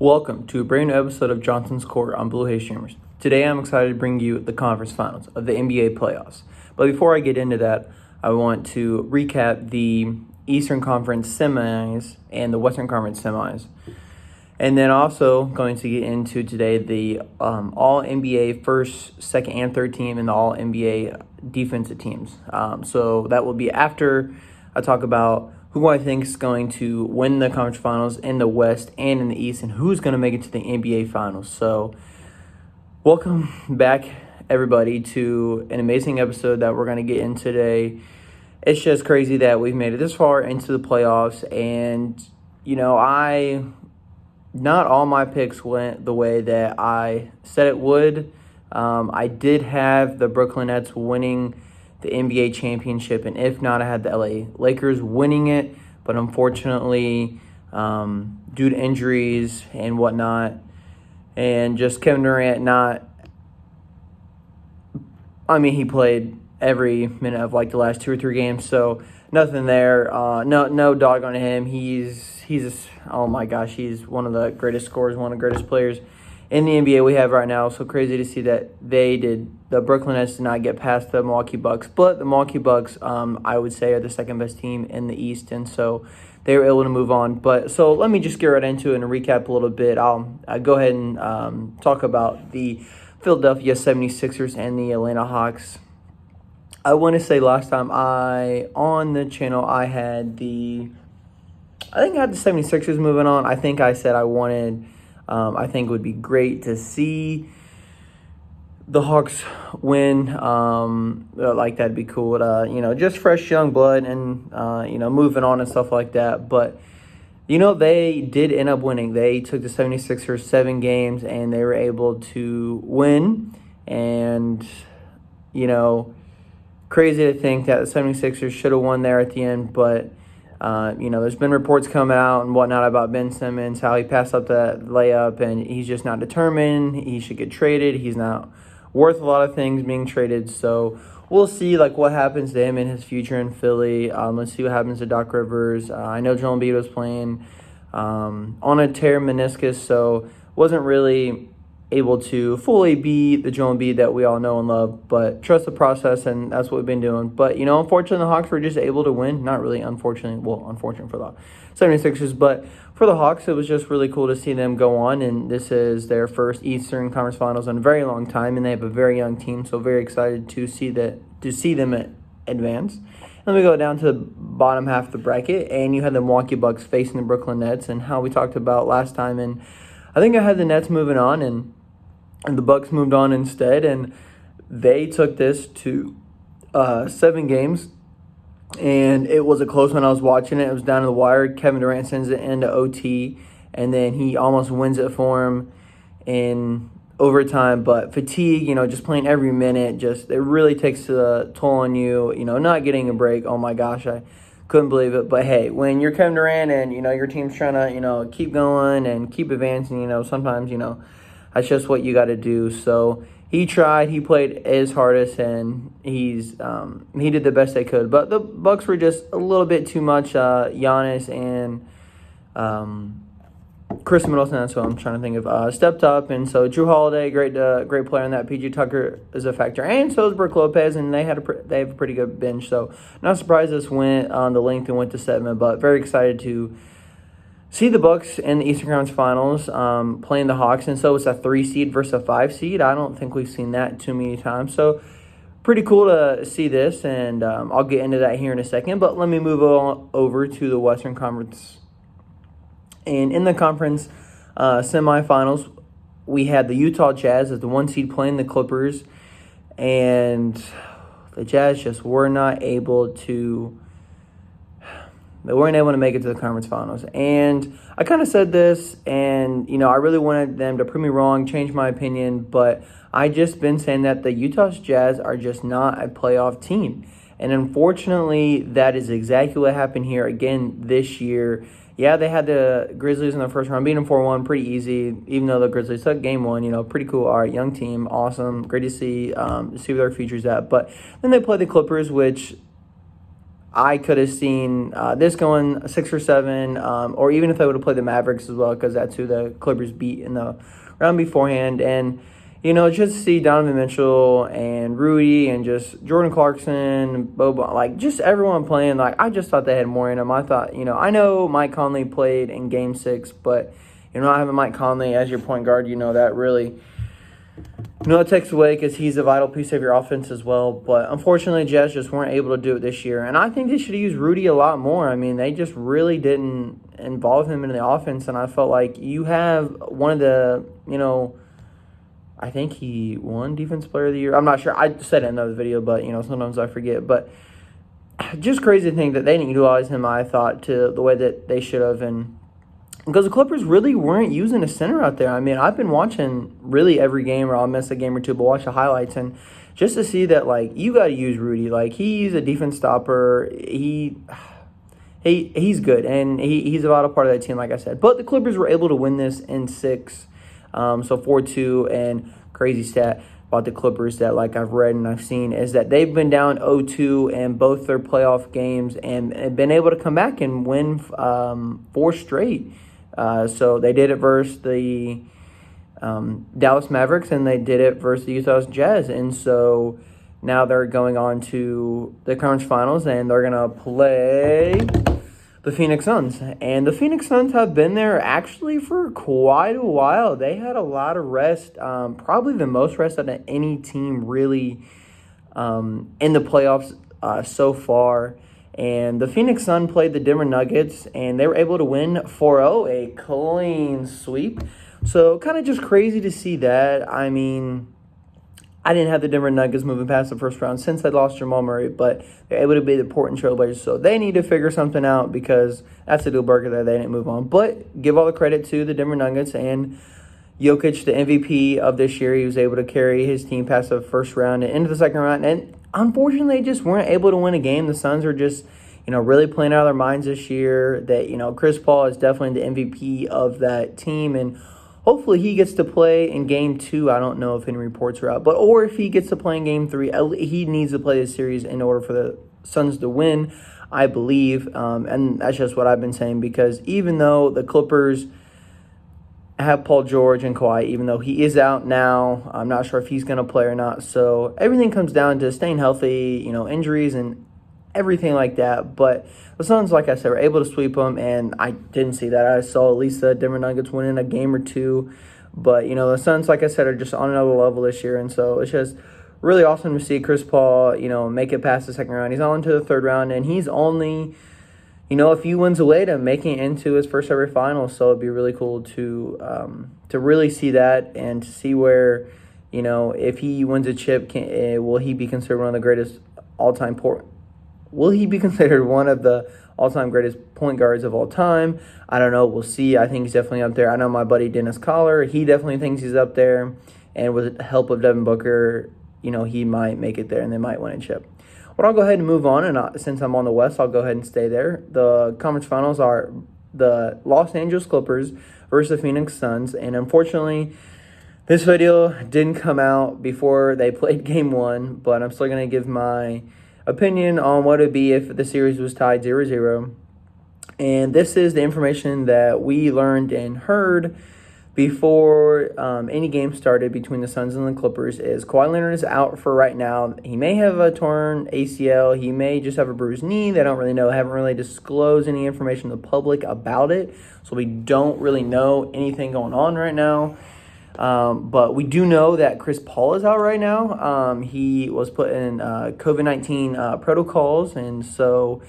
Welcome to a brand new episode of Johnson's Court on Blue Haze Streamers. Today I'm excited to bring you the conference finals of the NBA playoffs. But before I get into that, I want to recap the Eastern Conference semis and the Western Conference semis. And then also going to get into today the All-NBA first, second, and third team and the All-NBA defensive teams. So that will be after I talk about who I think is going to win the conference finals in the West and in the East, and who's going to make it to the NBA finals. So welcome back, everybody, to an amazing episode that we're going to get in today. It's just crazy that we've made it this far into the playoffs, and, not all my picks went the way that I said it would. I did have the Brooklyn Nets winning the NBA championship, and if not, I had the LA Lakers winning it, but unfortunately, due to injuries and whatnot, and just Kevin Durant he played every minute of the last 2 or 3 games, so nothing there. No dog on him. He's oh my gosh, he's one of the greatest scorers, one of the greatest players in the NBA we have right now. So crazy to see that the Brooklyn Nets did not get past the Milwaukee Bucks. But the Milwaukee Bucks, I would say, are the second best team in the East, and so they were able to move on. But so let me just get right into it and recap a little bit. I'll go ahead and talk about the Philadelphia 76ers and the Atlanta Hawks. I want to say last time on the channel, I had the 76ers moving on. I think I said I think it would be great to see the Hawks win. That'd be cool. Just fresh young blood and, moving on and stuff like that. But, they did end up winning. They took the 76ers 7 games and they were able to win. And, crazy to think that the 76ers should have won there at the end, but there's been reports coming out and whatnot about Ben Simmons, how he passed up that layup, and he's just not determined. He should get traded. He's not worth a lot of things being traded. So we'll see what happens to him in his future in Philly. Let's see what happens to Doc Rivers. I know Joel Embiid was playing on a tear meniscus, so wasn't really able to fully be the Joel Embiid that we all know and love, but trust the process, and that's what we've been doing. But, unfortunately, the Hawks were just able to win. Not really unfortunate for the 76ers, but for the Hawks, it was just really cool to see them go on, and this is their first Eastern Conference Finals in a very long time, and they have a very young team, so very excited to see them advance. Let me go down to the bottom half of the bracket, and you had the Milwaukee Bucks facing the Brooklyn Nets, and how we talked about last time, and I think I had the Nets moving on, and the Bucks moved on instead, and they took this to 7 games, and it was a close one. I was watching it. It was down to the wire. Kevin Durant sends it into OT, and then he almost wins it for him in overtime. But fatigue, just playing every minute, it really takes a toll on you, not getting a break. Oh, my gosh, I couldn't believe it. But, hey, when you're Kevin Durant and, your team's trying to, keep going and keep advancing, sometimes, that's just what you got to do. So he tried. He played his hardest, and he did the best they could. But the Bucks were just a little bit too much. Giannis and Chris Middleton, that's what I'm trying to think of, stepped up. And so Drew Holiday, great player on that. PG Tucker is a factor, and so is Brook Lopez, and they have a pretty good bench. So not surprised this went on the length and went to 7, but very excited to see the Bucks in the Eastern Conference Finals playing the Hawks, and so it's a 3 seed versus a 5 seed. I don't think we've seen that too many times. So pretty cool to see this, and I'll get into that here in a second. But let me move on over to the Western Conference. And in the conference semifinals, we had the Utah Jazz as the 1 seed playing the Clippers, and the Jazz just were not able to. They weren't able to make it to the conference finals. And I kind of said this, and, I really wanted them to prove me wrong, change my opinion, but I just been saying that the Utah Jazz are just not a playoff team. And unfortunately, that is exactly what happened here again this year. Yeah, they had the Grizzlies in the first round, beat them 4-1, pretty easy, even though the Grizzlies took game 1, pretty cool. All right, young team, awesome, great to see where their future's at. But then they played the Clippers, which I could have seen this going 6 or 7, or even if they would have played the Mavericks as well, because that's who the Clippers beat in the round beforehand. And, just to see Donovan Mitchell and Rudy and just Jordan Clarkson, Bobo, like just everyone playing, like I just thought they had more in them. I thought, I know Mike Conley played in Game 6, but, not having Mike Conley as your point guard, that really it takes away because he's a vital piece of your offense as well. But unfortunately, Jazz just weren't able to do it this year. And I think they should have used Rudy a lot more. I mean, they just really didn't involve him in the offense. And I felt like you have one of the, I think he won Defensive Player of the Year. I'm not sure. I said it in another video, but, sometimes I forget. But just crazy to think that they didn't utilize him, I thought, to the way that they should have. And because the Clippers really weren't using a center out there. I mean, I've been watching really every game, or I'll miss a game or two, but watch the highlights. And just to see that, like, you got to use Rudy. Like, he's a defense stopper. He's good, and he's a vital part of that team, like I said. But the Clippers were able to win this in 6, so 4-2. And crazy stat about the Clippers that, like, I've read and I've seen is that they've been down 0-2 in both their playoff games and been able to come back and win 4 straight. So they did it versus the Dallas Mavericks, and they did it versus the Utah Jazz. And so now they're going on to the conference finals, and they're going to play the Phoenix Suns. And the Phoenix Suns have been there actually for quite a while. They had a lot of rest, probably the most rest out of any team really in the playoffs so far. And the Phoenix Suns played the Denver Nuggets, and they were able to win 4-0, a clean sweep. So kind of just crazy to see that. I mean, I didn't have the Denver Nuggets moving past the first round since they lost Jamal Murray, but they're able to be the Portland Trailblazers. So they need to figure something out because that's a deal breaker that they didn't move on. But give all the credit to the Denver Nuggets and Jokic, the MVP of this year. He was able to carry his team past the first round and into the second round. And unfortunately, they just weren't able to win a game. The Suns are just, really playing out of their minds this year. That, Chris Paul is definitely the MVP of that team. And hopefully he gets to play in Game 2. I don't know if any reports are out. Or if he gets to play in Game 3, he needs to play this series in order for the Suns to win, I believe. And that's just what I've been saying, because even though the Clippers have Paul George and Kawhi, even though he is out now, I'm not sure if he's going to play or not. So everything comes down to staying healthy, injuries and everything like that. But the Suns, like I said, were able to sweep them, and I didn't see that. I saw at least the Denver Nuggets winning a game or two. But, the Suns, like I said, are just on another level this year. And so it's just really awesome to see Chris Paul, make it past the second round. He's on to the third round, and he's only a few wins away to making it into his first ever final. So it'd be really cool to really see that and to see where, if he wins a chip, will he be considered one of the greatest all-time Will he be considered one of the all-time greatest point guards of all time? I don't know. We'll see. I think he's definitely up there. I know my buddy Dennis Collar, he definitely thinks he's up there. And with the help of Devin Booker, he might make it there and they might win a chip. But I'll go ahead and move on. And since I'm on the West, I'll go ahead and stay there. The conference finals are the Los Angeles Clippers versus the Phoenix Suns. And unfortunately, this video didn't come out before they played Game 1. But I'm still going to give my opinion on what it would be if the series was tied 0-0. And this is the information that we learned and heard before any game started between the Suns and the Clippers. Is Kawhi Leonard is out for right now. He may have a torn ACL. He may just have a bruised knee. They don't really know. Haven't really disclosed any information to the public about it. So we don't really know anything going on right now. But we do know that Chris Paul is out right now. He was put in COVID-19 protocols, and so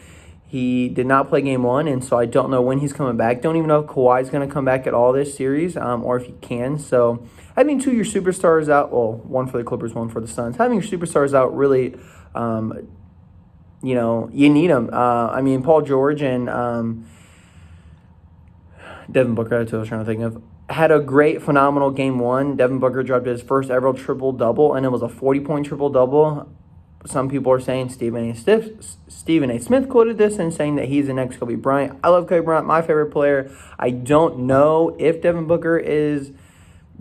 he did not play Game 1, and so I don't know when he's coming back. Don't even know if Kawhi's going to come back at all this series, or if he can. So having 2 of your superstars out, well, one for the Clippers, one for the Suns, having your superstars out really, you need them. Paul George and Devin Booker, that's what I was trying to think of, had a great, phenomenal Game 1. Devin Booker dropped his first ever triple-double, and it was a 40-point triple-double. Some people are saying Stephen A. Smith quoted this and saying that he's the next Kobe Bryant. I love Kobe Bryant, my favorite player. I don't know if Devin Booker is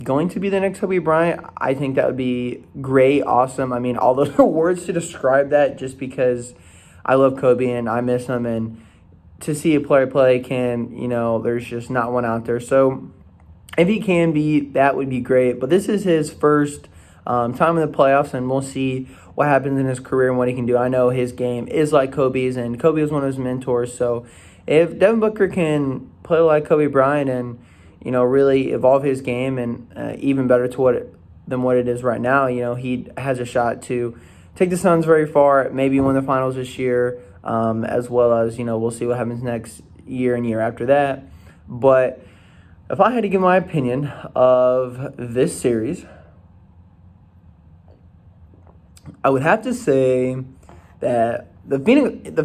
going to be the next Kobe Bryant. I think that would be great, awesome. All those words to describe that, just because I love Kobe and I miss him, and to see a player play there's just not one out there. So if he can be, that would be great. But this is his first time in the playoffs, and we'll see what happens in his career and what he can do. I know his game is like Kobe's, and Kobe was one of his mentors. So if Devin Booker can play like Kobe Bryant and really evolve his game and even better than what it is right now, he has a shot to take the Suns very far, maybe win the finals this year, as well as we'll see what happens next year and year after that. But if I had to give my opinion of this series, I would have to say that the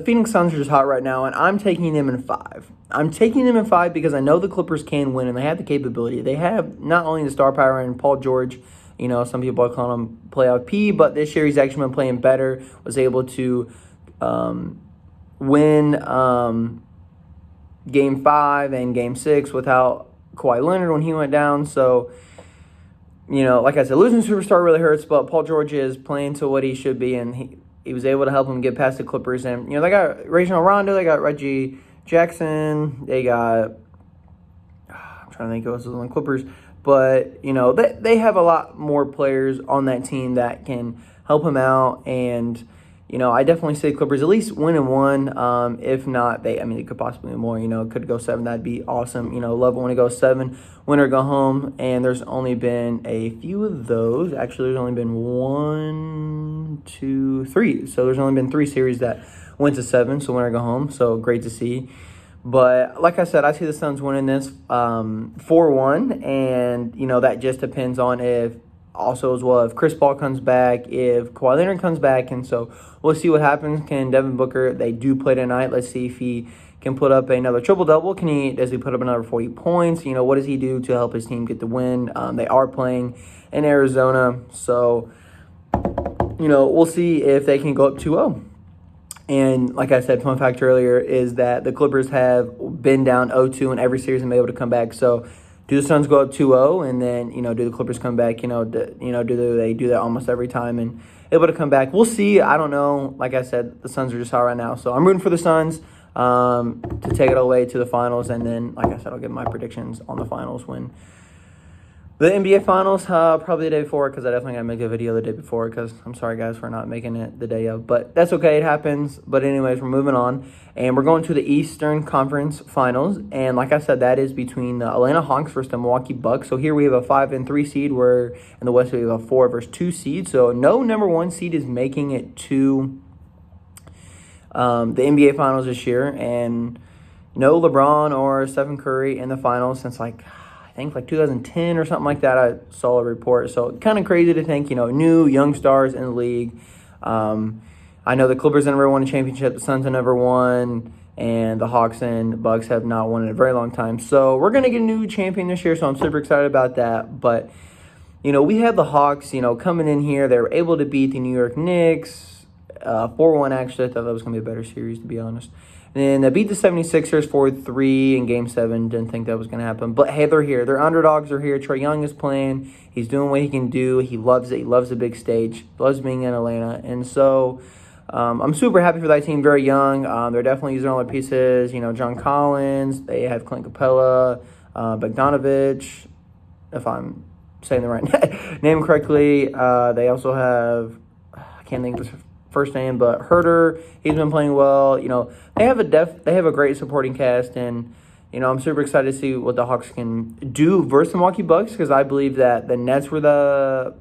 Phoenix Suns are just hot right now, and I'm taking them in 5. I'm taking them in 5 because I know the Clippers can win, and they have the capability. They have not only the star power and Paul George, some people are calling him playoff P, but this year he's actually been playing better, was able to win Game 5 and Game 6 without Kawhi Leonard when he went down. So, like I said, losing superstar really hurts, but Paul George is playing to what he should be, and he was able to help him get past the Clippers. And, they got Rajon Rondo, they got Reggie Jackson, they got, I'm trying to think who else is on the Clippers, but, they have a lot more players on that team that can help him out. And, I definitely say Clippers at least win and 1. If not, they could possibly win more. Could go 7. That'd be awesome. Love it when it goes 7, win or go home. And there's only been a few of those. Actually, there's only been 1, 2, 3. So there's only been 3 series that went to 7, so win or go home. So great to see. But like I said, I see the Suns winning this 4-1. And, that just depends on if Chris Paul comes back, if Kawhi Leonard comes back, and so we'll see what happens. Can Devin Booker, they do play tonight. Let's see if he can put up another triple-double. Does he put up another 40 points? What does he do to help his team get the win? They are playing in Arizona, so, we'll see if they can go up 2-0. And like I said, fun fact earlier is that the Clippers have been down 0-2 in every series and been able to come back. So do the Suns go up 2-0 and then, do the Clippers come back? Do they do that almost every time and able to come back? We'll see. I don't know. Like I said, the Suns are just hot right now. So I'm rooting for the Suns to take it away to the finals. And then, like I said, I'll give my predictions on the finals when the NBA Finals, probably the day before, because I definitely got to make a video the day before, because I'm sorry, guys, for not making it the day of. But that's okay. It happens. But anyways, we're moving on. And we're going to the Eastern Conference Finals. And like I said, that is between the Atlanta Hawks versus the Milwaukee Bucks. So here we have a 5 and 3 seed, where in the West we have a 4 versus 2 seed. So no number 1 seed is making it to the NBA Finals this year. And no LeBron or Stephen Curry in the finals since I think 2010 or something like that. I saw a report. So kind of crazy to think, new young stars in the league. I know the Clippers have never won a championship. The Suns have never won. And the Hawks and Bucks have not won in a very long time. So we're going to get a new champion this year. So I'm super excited about that. But, we have the Hawks, coming in here. They were able to beat the New York Knicks 4-1, actually. I thought that was going to be a better series, to be honest. And then they beat the 76ers 4-3 in Game 7. Didn't think that was going to happen. But, hey, they're here. Their underdogs are here. Trae Young is playing. He's doing what he can do. He loves it. He loves the big stage. He loves being in Atlanta. And so I'm super happy for that team. Very young. They're definitely using all their pieces. John Collins. They have Clint Capella, Bogdanovich, if I'm saying the right name correctly. They also have, I can't think of this first name, but Herter, he's been playing well. They have a great supporting cast, and I'm super excited to see what the Hawks can do versus the Milwaukee Bucks, because I believe that the Nets were the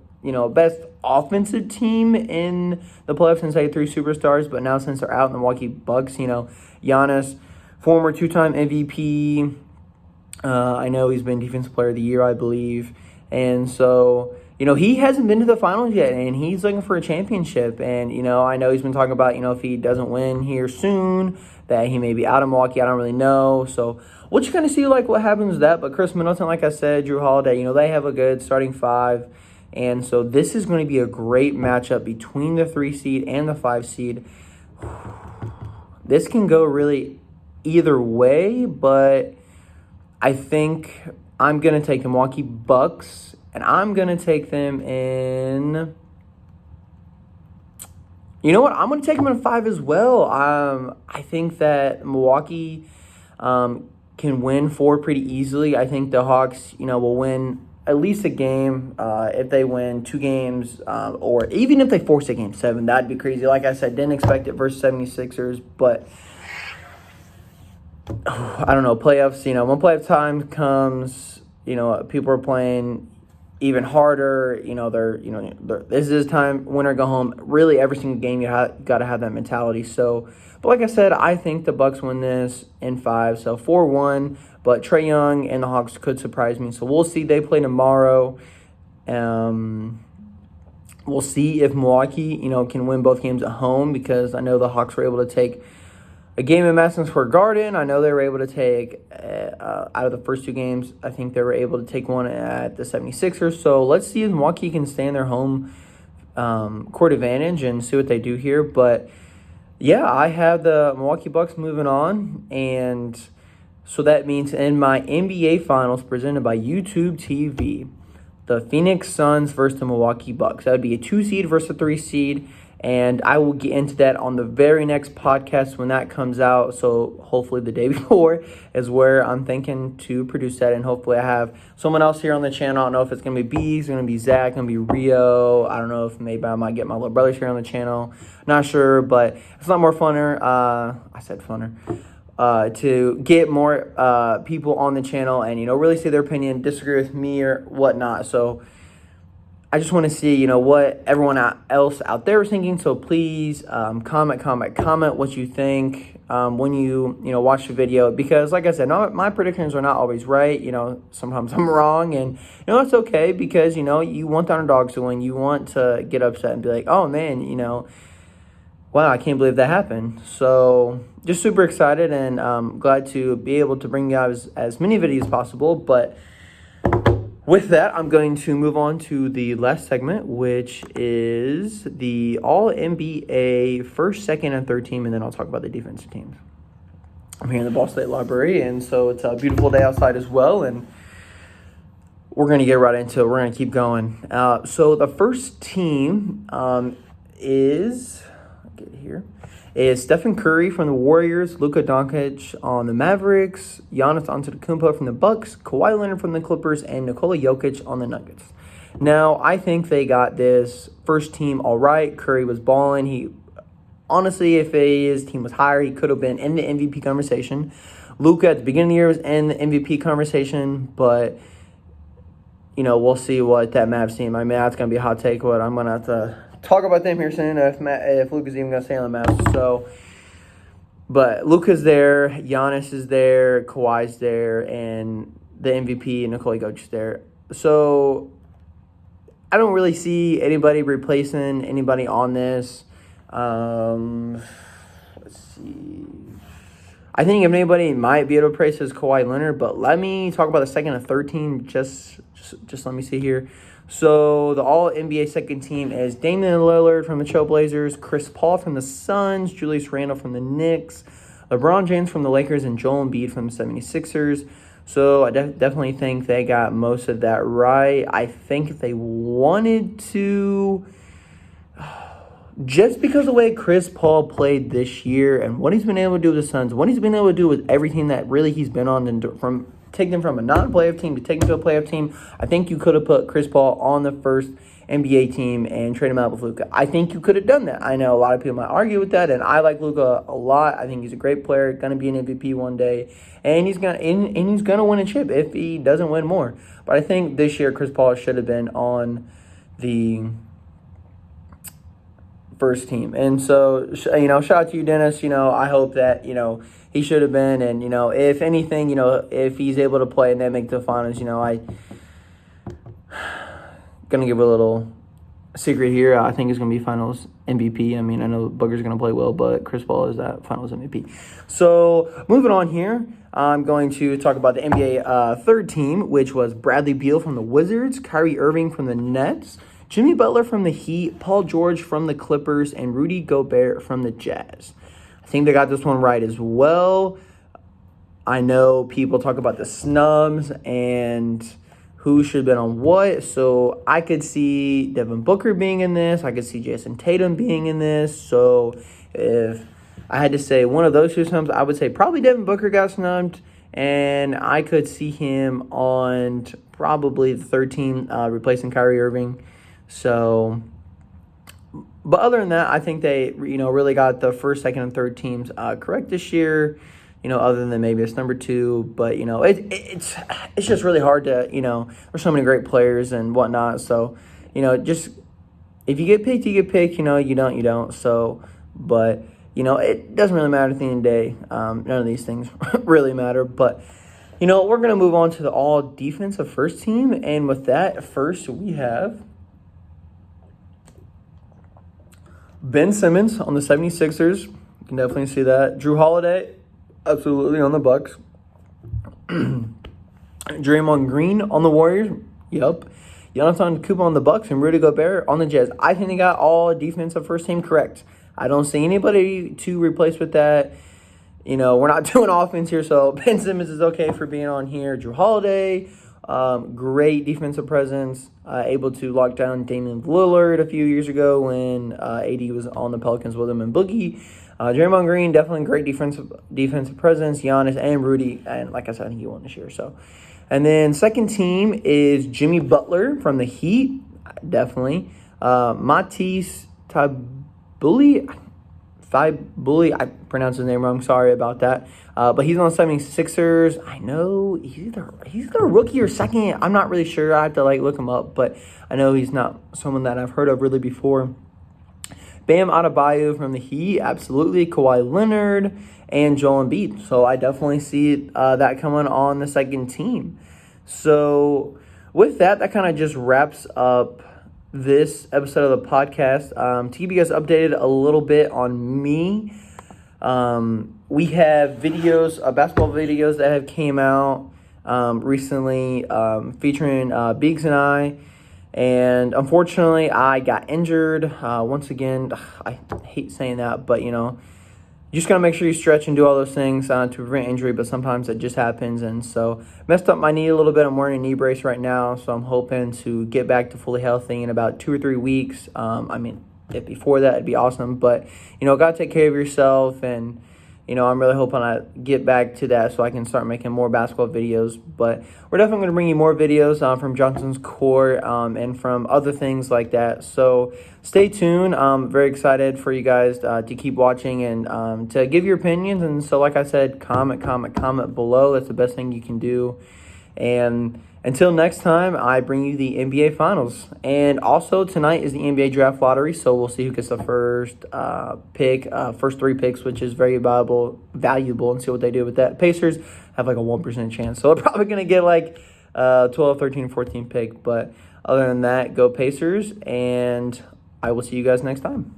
best offensive team in the playoffs since they had 3 superstars, but now since they're out, the Milwaukee Bucks, Giannis, former 2-time MVP, I know he's been Defensive Player of the Year, I believe, and so he hasn't been to the finals yet, and he's looking for a championship. And, I know he's been talking about, if he doesn't win here soon, that he may be out of Milwaukee. I don't really know. So we'll just kind of see, what happens with that. But Chris Middleton, like I said, Jrue Holiday, they have a good starting 5. And so this is going to be a great matchup between the 3 seed and the 5 seed. This can go really either way, but I think I'm going to take the Milwaukee Bucks. And I'm going to take them in You know what? I'm going to take them in 5 as well. I think that Milwaukee can win 4 pretty easily. I think the Hawks, will win at least a game. If they win 2 games, or even if they force a game 7, that'd be crazy. Like I said, didn't expect it versus 76ers, but I don't know, playoffs, when playoff time comes, people are playing even harder. This is time, win or go home. Really, every single game you got to have that mentality. So, but like I said, I think the Bucks win this in 5, so 4-1. But Trae Young and the Hawks could surprise me. So we'll see. They play tomorrow. We'll see if Milwaukee, can win both games at home, because I know the Hawks were able to take a game in Madison Square Garden. I know they were able to take, out of the first 2 games, I think they were able to take one at the 76ers. So let's see if Milwaukee can stay in their home court advantage and see what they do here. But, yeah, I have the Milwaukee Bucks moving on. And so that means in my NBA Finals presented by YouTube TV, the Phoenix Suns versus the Milwaukee Bucks. That would be a 2 seed versus a 3 seed. And I will get into that on the very next podcast when that comes out. So hopefully the day before is where I'm thinking to produce that. And hopefully I have someone else here on the channel. I don't know if it's going to be B, it's going to be Zach, it's going to be Rio. I don't know if maybe I might get my little brother here on the channel. Not sure, but it's a lot more funner. I said funner. To get more people on the channel and, really say their opinion, disagree with me or whatnot. So I just want to see, what everyone else out there is thinking. So please comment what you think when you watch the video. Because like I said, my predictions are not always right. Sometimes I'm wrong. And, that's okay, because, you want the underdogs to win. You want to get upset and be like, oh, man, wow, I can't believe that happened. So just super excited and glad to be able to bring you guys as many videos as possible. But with that, I'm going to move on to the last segment, which is the All-NBA first, second, and third team, and then I'll talk about the defensive teams. I'm here in the Ball State Library, and so it's a beautiful day outside as well, and we're going to get right into it. We're going to keep going. So the first team is Stephen Curry from the Warriors, Luka Doncic on the Mavericks, Giannis Antetokounmpo from the Bucks, Kawhi Leonard from the Clippers, and Nikola Jokic on the Nuggets. Now, I think they got this first team all right. Curry was balling. Honestly, if his team was higher, he could have been in the MVP conversation. Luka at the beginning of the year was in the MVP conversation, but we'll see what that Mavs team. I mean, that's gonna be a hot take. But I'm gonna have to talk about them here soon if Luka's even going to stay on the Mavs. So, but Luka's there, Giannis is there, Kawhi's there, and the MVP, Nikola Jokic, there. So, I don't really see anybody replacing anybody on this. Let's see. I think if anybody might be able to replace is Kawhi Leonard, but let me talk about the second and third team. Just let me see here. So the All-NBA second team is Damian Lillard from the Trailblazers, Chris Paul from the Suns, Julius Randle from the Knicks, LeBron James from the Lakers, and Joel Embiid from the 76ers. So I definitely think they got most of that right. I think if they wanted to, just because of the way Chris Paul played this year and what he's been able to do with the Suns, what he's been able to do with everything that really he's been on, and from take them from a non-playoff team to take them to a playoff team, I think you could have put Chris Paul on the first NBA team and trade him out with Luka. I think you could have done that. I know a lot of people might argue with that, and I like Luka a lot. I think he's a great player, going to be an MVP one day, and he's gonna win a chip if he doesn't win more. But I think this year Chris Paul should have been on the first team. And so, shout out to you, Dennis. I hope that, he should have been. And, if anything, if he's able to play and they make the finals, I going to give a little secret here. I think he's going to be finals MVP. I mean, I know Booker's going to play well, but Chris Paul is that finals MVP. So, moving on here, I'm going to talk about the NBA third team, which was Bradley Beal from the Wizards, Kyrie Irving from the Nets, Jimmy Butler from the Heat, Paul George from the Clippers, and Rudy Gobert from the Jazz. I think they got this one right as well. I know people talk about the snubs and who should have been on what. So I could see Devin Booker being in this. I could see Jason Tatum being in this. So if I had to say one of those two snubs, I would say probably Devin Booker got snubbed. And I could see him on probably the third team replacing Kyrie Irving. So, but other than that, I think they, really got the first, second, and third teams correct this year. Other than maybe it's number two, but it's just really hard to there's so many great players and whatnot. So, just if you get picked, you get picked. You don't, you don't. So, but it doesn't really matter at the end of the day. None of these things really matter. But we're gonna move on to the all defensive first team, and with that, first we have Ben Simmons on the 76ers. You can definitely see that. Drew Holiday, absolutely, on the Bucks. Draymond Green on the Warriors. Yep. Giannis Antetokounmpo on the Bucks and Rudy Gobert on the Jazz. I think they got all defensive first team correct. I don't see anybody to replace with that. We're not doing offense here, so Ben Simmons is okay for being on here. Drew Holiday, great defensive presence, able to lock down Damian Lillard a few years ago when AD was on the Pelicans with him and Boogie. Draymond Green, definitely great defensive presence. Giannis and Rudy, and like I said, I think he won this year. So, and then second team is Jimmy Butler from the Heat, definitely. Matisse Thybulle, I pronounced his name wrong. Sorry about that. But he's on the 76ers. I know he's either a rookie or second. I'm not really sure. I have to look him up, but I know he's not someone that I've heard of really before. Bam Adebayo from the Heat, absolutely. Kawhi Leonard and Joel Embiid. So I definitely see that coming on the second team. So with that kind of just wraps up this episode of the podcast. To keep you guys updated a little bit on me, we have videos, basketball videos that have came out recently featuring Biggs and I. And unfortunately, I got injured. Once again, I hate saying that, but you just gotta make sure you stretch and do all those things to prevent injury, but sometimes it just happens. And so messed up my knee a little bit. I'm wearing a knee brace right now, so I'm hoping to get back to fully healthy in about 2 or 3 weeks. If before that, it'd be awesome. But gotta take care of yourself, and I'm really hoping I get back to that so I can start making more basketball videos. But we're definitely going to bring you more videos from Johnson's Court and from other things like that. So stay tuned. I'm very excited for you guys to keep watching and to give your opinions. And so, like I said, comment below. That's the best thing you can do. And until next time, I bring you the NBA Finals. And also, tonight is the NBA Draft Lottery, so we'll see who gets the first pick, first 3 picks, which is very valuable, and see what they do with that. Pacers have a 1% chance, so they're probably going to get 12, 13, 14 pick. But other than that, go Pacers, and I will see you guys next time.